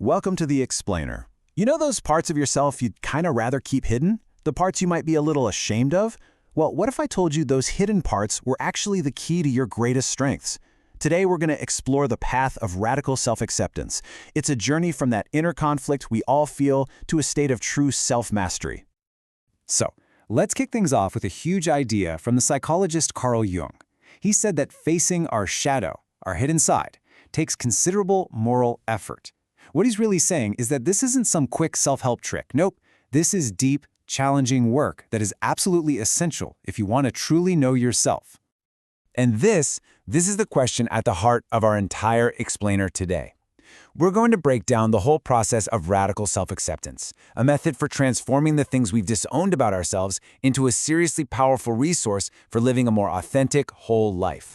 Welcome to The Explainer. You know those parts of yourself you'd kind of rather keep hidden? The parts you might be a little ashamed of? Well, what if I told you those hidden parts were actually the key to your greatest strengths? Today, we're going to explore the path of radical self-acceptance. It's a journey from that inner conflict we all feel to a state of true self-mastery. So, let's kick things off with a huge idea from the psychologist Carl Jung. He said that facing our shadow, our hidden side, takes considerable moral effort. What he's really saying is that this isn't some quick self-help trick. Nope, this is deep, challenging work that is absolutely essential if you want to truly know yourself. And this is the question at the heart of our entire explainer today. We're going to break down the whole process of radical self-acceptance, a method for transforming the things we've disowned about ourselves into a seriously powerful resource for living a more authentic, whole life.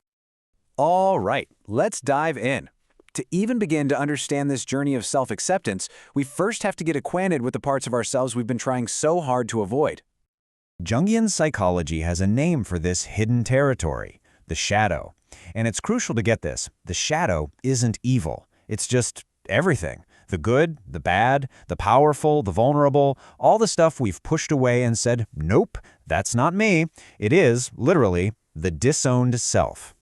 All right, let's dive in. To even begin to understand this journey of self-acceptance, we first have to get acquainted with the parts of ourselves we've been trying so hard to avoid. Jungian psychology has a name for this hidden territory, the shadow. And it's crucial to get this. The shadow isn't evil. It's just everything. The good, the bad, the powerful, the vulnerable, all the stuff we've pushed away and said, nope, that's not me. It is, literally, the disowned self.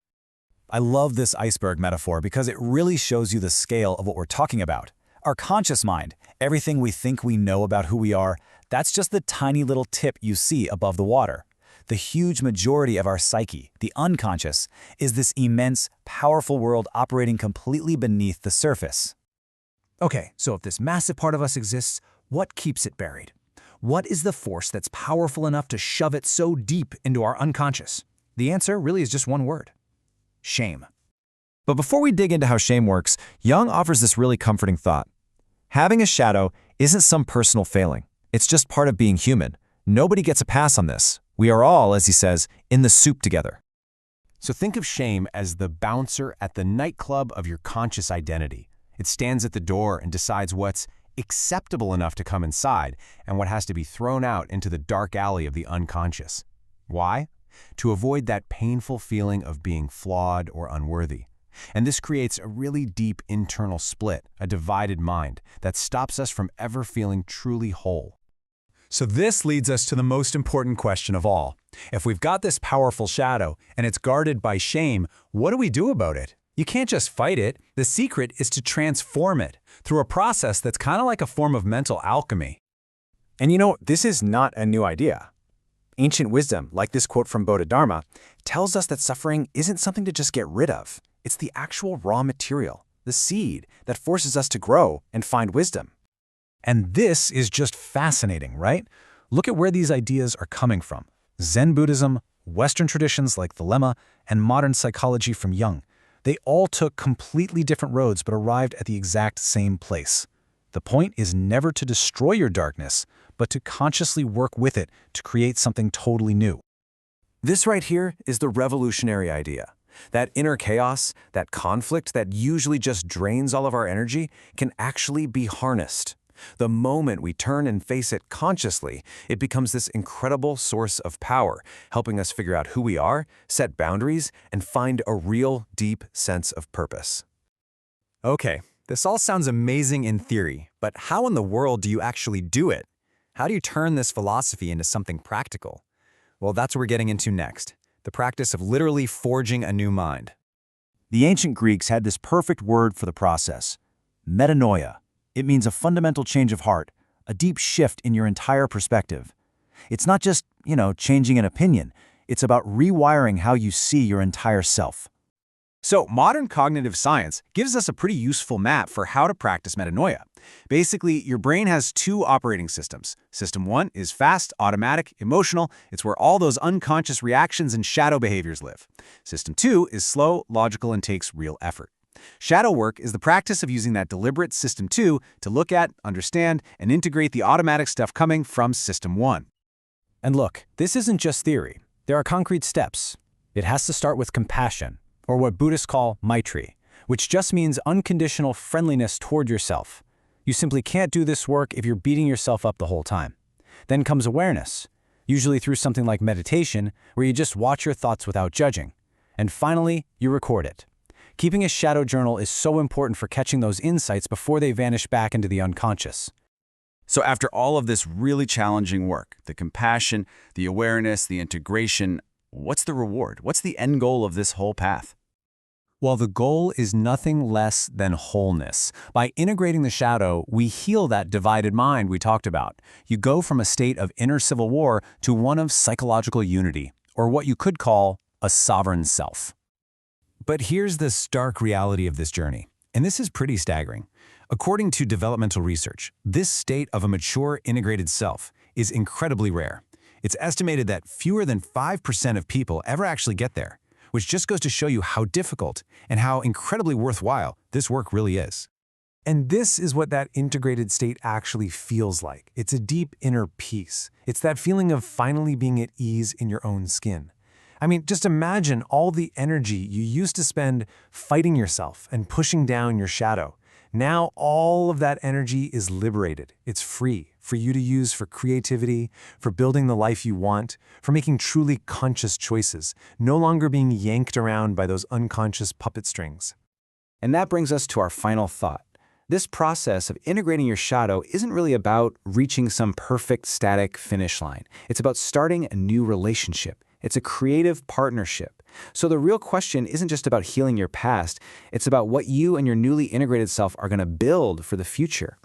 I love this iceberg metaphor because it really shows you the scale of what we're talking about. Our conscious mind, everything we think we know about who we are, that's just the tiny little tip you see above the water. The huge majority of our psyche, the unconscious, is this immense, powerful world operating completely beneath the surface. Okay, so if this massive part of us exists, what keeps it buried? What is the force that's powerful enough to shove it so deep into our unconscious? The answer really is just one word: shame. But before we dig into how shame works, Jung offers this really comforting thought. Having a shadow isn't some personal failing. It's just part of being human. Nobody gets a pass on this. We are all, as he says, in the soup together. So think of shame as the bouncer at the nightclub of your conscious identity. It stands at the door and decides what's acceptable enough to come inside and what has to be thrown out into the dark alley of the unconscious. Why? To avoid that painful feeling of being flawed or unworthy. And this creates a really deep internal split, a divided mind, that stops us from ever feeling truly whole. So this leads us to the most important question of all. If we've got this powerful shadow and it's guarded by shame, what do we do about it? You can't just fight it. The secret is to transform it through a process that's kind of like a form of mental alchemy. And you know, this is not a new idea. Ancient wisdom, like this quote from Bodhidharma, tells us that suffering isn't something to just get rid of. It's the actual raw material, the seed that forces us to grow and find wisdom. And this is just fascinating, right? Look at where these ideas are coming from. Zen Buddhism, Western traditions like the Lemma, and modern psychology from Jung. They all took completely different roads but arrived at the exact same place. The point is never to destroy your darkness, but to consciously work with it to create something totally new. This right here is the revolutionary idea. That inner chaos, that conflict that usually just drains all of our energy, can actually be harnessed. The moment we turn and face it consciously, it becomes this incredible source of power, helping us figure out who we are, set boundaries, and find a real, deep sense of purpose. Okay, this all sounds amazing in theory, but how in the world do you actually do it? How do you turn this philosophy into something practical? Well, that's what we're getting into next, the practice of literally forging a new mind. The ancient Greeks had this perfect word for the process: metanoia. It means a fundamental change of heart, a deep shift in your entire perspective. It's not just, changing an opinion. It's about rewiring how you see your entire self. So, modern cognitive science gives us a pretty useful map for how to practice metanoia. Basically, your brain has two operating systems. System 1 is fast, automatic, emotional. It's where all those unconscious reactions and shadow behaviors live. System 2 is slow, logical, and takes real effort. Shadow work is the practice of using that deliberate System 2 to look at, understand, and integrate the automatic stuff coming from System 1. And look, this isn't just theory. There are concrete steps. It has to start with compassion, or what Buddhists call Maitri, which just means unconditional friendliness toward yourself. You simply can't do this work if you're beating yourself up the whole time. Then comes awareness, usually through something like meditation, where you just watch your thoughts without judging. And finally, you record it. Keeping a shadow journal is so important for catching those insights before they vanish back into the unconscious. So after all of this really challenging work, the compassion, the awareness, the integration, what's the reward? What's the end goal of this whole path? Well, the goal is nothing less than wholeness. By integrating the shadow, we heal that divided mind we talked about. You go from a state of inner civil war to one of psychological unity, or what you could call a sovereign self. But here's the stark reality of this journey, and this is pretty staggering. According to developmental research, this state of a mature, integrated self is incredibly rare. It's estimated that fewer than 5% of people ever actually get there, which just goes to show you how difficult and how incredibly worthwhile this work really is. And this is what that integrated state actually feels like. It's a deep inner peace. It's that feeling of finally being at ease in your own skin. I mean, just imagine all the energy you used to spend fighting yourself and pushing down your shadow. Now all of that energy is liberated. It's free for you to use for creativity, for building the life you want, for making truly conscious choices, no longer being yanked around by those unconscious puppet strings. And that brings us to our final thought. This process of integrating your shadow isn't really about reaching some perfect static finish line. It's about starting a new relationship. It's a creative partnership. So the real question isn't just about healing your past, it's about what you and your newly integrated self are going to build for the future.